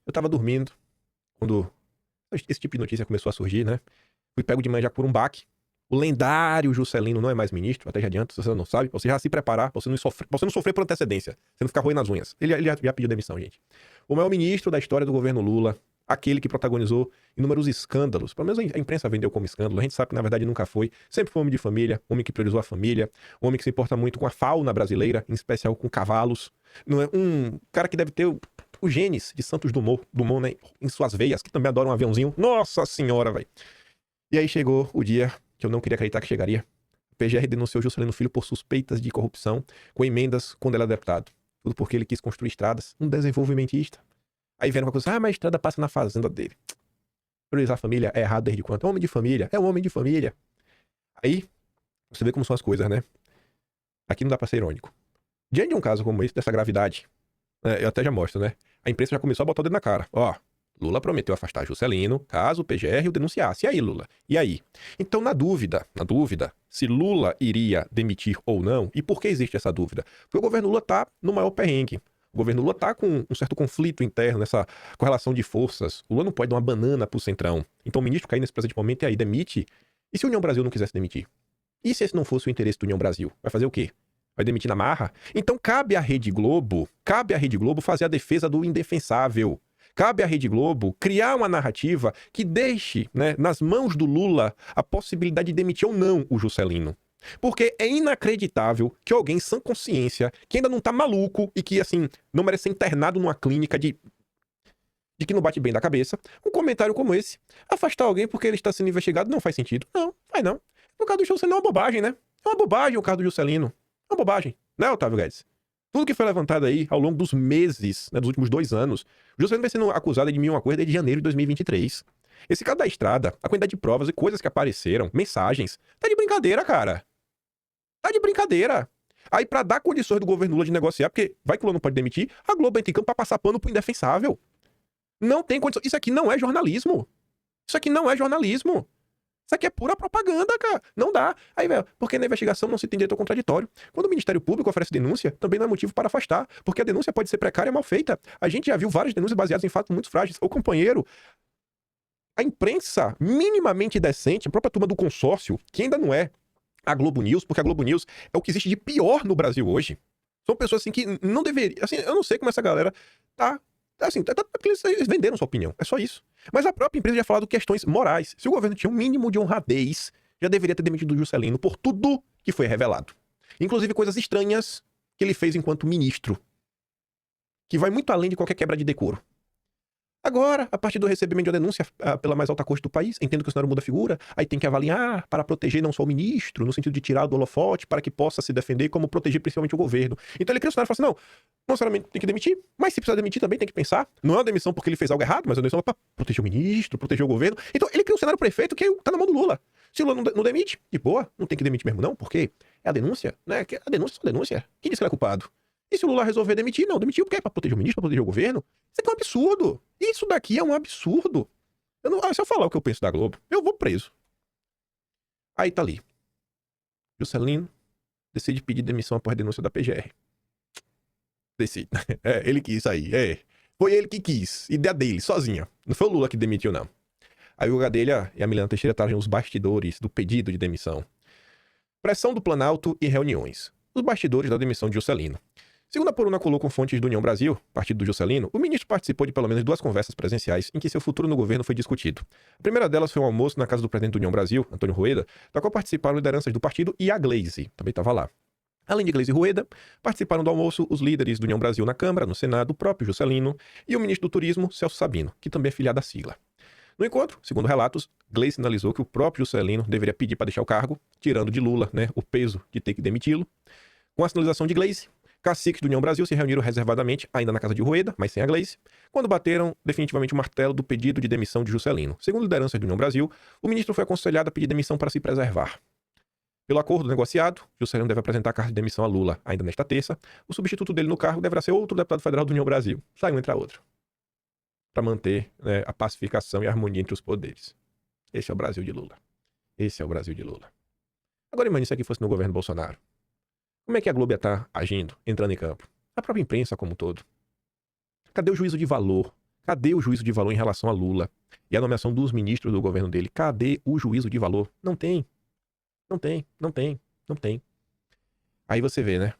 Eu tava dormindo quando esse tipo de notícia começou a surgir, né? Fui pego de manhã já por um baque. O lendário Juscelino não é mais ministro, até já adianto, se você não sabe, pra você já se preparar, pra você não sofrer por antecedência, você não ficar roendo as unhas. Ele já pediu demissão, gente. O maior ministro da história do governo Lula, aquele que protagonizou inúmeros escândalos, pelo menos a imprensa vendeu como escândalo, a gente sabe que na verdade nunca foi, sempre foi homem de família, homem que priorizou a família, homem que se importa muito com a fauna brasileira, em especial com cavalos, não é um cara que deve ter os genes de Santos Dumont, né, em suas veias, que também adora um aviãozinho. Nossa senhora, velho. E aí chegou o dia que eu não queria acreditar que chegaria. O PGR denunciou Juscelino Filho por suspeitas de corrupção com emendas quando ele era deputado. Tudo porque ele quis construir estradas. Um desenvolvimentista. Aí vieram com a coisa, mas a estrada passa na fazenda dele. Priorizar a família é errado desde quando? É um homem de família. É um homem de família. Aí, você vê como são as coisas, né? Aqui não dá pra ser irônico. Diante de um caso como esse, dessa gravidade, eu até já mostro, né? A imprensa já começou a botar o dedo na cara. Ó, Lula prometeu afastar Juscelino caso o PGR o denunciasse. E aí, Lula? E aí? Então, na dúvida, se Lula iria demitir ou não, e por que existe essa dúvida? Porque o governo Lula tá no maior perrengue. O governo Lula tá com um certo conflito interno, nessa correlação de forças. O Lula não pode dar uma banana pro Centrão. Então, o ministro cair nesse presente momento e aí demite. E se o União Brasil não quisesse demitir? E se esse não fosse o interesse do União Brasil? Vai fazer o quê? Vai demitir na marra? Então cabe à Rede Globo fazer a defesa do indefensável. Cabe à Rede Globo criar uma narrativa que deixe, né, nas mãos do Lula a possibilidade de demitir ou não o Juscelino. Porque é inacreditável que alguém sem consciência, que ainda não tá maluco e que, assim, não merece ser internado numa clínica de que não bate bem da cabeça, um comentário como esse, afastar alguém porque ele está sendo investigado não faz sentido. Não, faz não. No caso do Juscelino é uma bobagem, né? É uma bobagem o caso do Juscelino. É uma bobagem, né, Otávio Guedes? Tudo que foi levantado aí ao longo dos meses, né, dos últimos 2 anos, o Juscelino vem sendo acusado de mil e uma coisa desde janeiro de 2023. Esse caso da estrada, a quantidade de provas e coisas que apareceram, mensagens, tá de brincadeira, cara. Tá de brincadeira. Aí, pra dar condições do governo Lula de negociar, porque vai que o Lula não pode demitir, a Globo entra em campo pra passar pano pro indefensável. Não tem condição. Isso aqui não é jornalismo. Isso aqui não é jornalismo. Isso aqui é pura propaganda, cara. Não dá. Aí, velho, porque na investigação não se tem direito ao contraditório. Quando o Ministério Público oferece denúncia, também não é motivo para afastar, porque a denúncia pode ser precária e mal feita. A gente já viu várias denúncias baseadas em fatos muito frágeis. O companheiro, a imprensa minimamente decente, a própria turma do consórcio, que ainda não é a Globo News, porque a Globo News é o que existe de pior no Brasil hoje. São pessoas assim que não deveriam. Assim, eu não sei como essa galera tá. Assim, porque eles venderam sua opinião. É só isso. Mas a própria empresa já falado questões morais. Se o governo tinha um mínimo de honradez, já deveria ter demitido o Juscelino por tudo que foi revelado. Inclusive coisas estranhas que ele fez enquanto ministro. Que vai muito além de qualquer quebra de decoro. Agora, a partir do recebimento de uma denúncia pela mais alta corte do país, entendo que o cenário muda a figura, aí tem que avaliar para proteger não só o ministro, no sentido de tirar do holofote, para que possa se defender, como proteger principalmente o governo. Então ele cria o cenário e fala assim, não necessariamente tem que demitir, mas se precisar demitir também tem que pensar. Não é uma demissão porque ele fez algo errado, mas é uma demissão para proteger o ministro, proteger o governo. Então ele cria um cenário perfeito que tá na mão do Lula. Se o Lula não demite, de boa, não tem que demitir mesmo não, porque é a denúncia, né? A denúncia é só denúncia. Quem disse que ele é culpado? E se o Lula resolver demitir? Não, demitiu porque é pra proteger o ministro, pra proteger o governo. Isso aqui é um absurdo. Isso daqui é um absurdo. Se eu falar o que eu penso da Globo, eu vou preso. Aí tá ali. Juscelino decide pedir demissão após a denúncia da PGR. Decide. Ele quis aí. Foi ele que quis. Ideia dele, sozinha. Não foi o Lula que demitiu, não. Aí o Gadelha e a Milena Teixeira estavam nos bastidores do pedido de demissão. Pressão do Planalto e reuniões. Os bastidores da demissão de Juscelino. Segundo a Poruna colou com fontes do União Brasil, partido do Juscelino, o ministro participou de pelo menos 2 conversas presenciais em que seu futuro no governo foi discutido. A primeira delas foi um almoço na casa do presidente do União Brasil, Antônio Rueda, da qual participaram lideranças do partido e a Gleisi, também estava lá. Além de Gleisi e Rueda, participaram do almoço os líderes do União Brasil na Câmara, no Senado, o próprio Juscelino e o ministro do Turismo, Celso Sabino, que também é filiado à sigla. No encontro, segundo relatos, Gleisi sinalizou que o próprio Juscelino deveria pedir para deixar o cargo, tirando de Lula, né, o peso de ter que demiti-lo. Com a sinalização de Gleisi, caciques do União Brasil se reuniram reservadamente, ainda na casa de Rueda, mas sem a Gleisi, quando bateram definitivamente o martelo do pedido de demissão de Juscelino. Segundo lideranças do União Brasil, o ministro foi aconselhado a pedir demissão para se preservar. Pelo acordo negociado, Juscelino deve apresentar a carta de demissão a Lula ainda nesta terça. O substituto dele no cargo deverá ser outro deputado federal do União Brasil. Sai um, entra outro. Para manter, né, a pacificação e a harmonia entre os poderes. Esse é o Brasil de Lula. Esse é o Brasil de Lula. Agora imagine se aqui fosse no governo Bolsonaro. Como é que a Globo ia estar agindo, entrando em campo? A própria imprensa como um todo. Cadê o juízo de valor? Cadê o juízo de valor em relação a Lula? E a nomeação dos ministros do governo dele? Cadê o juízo de valor? Não tem. Não tem, não tem, não tem. Aí você vê, né?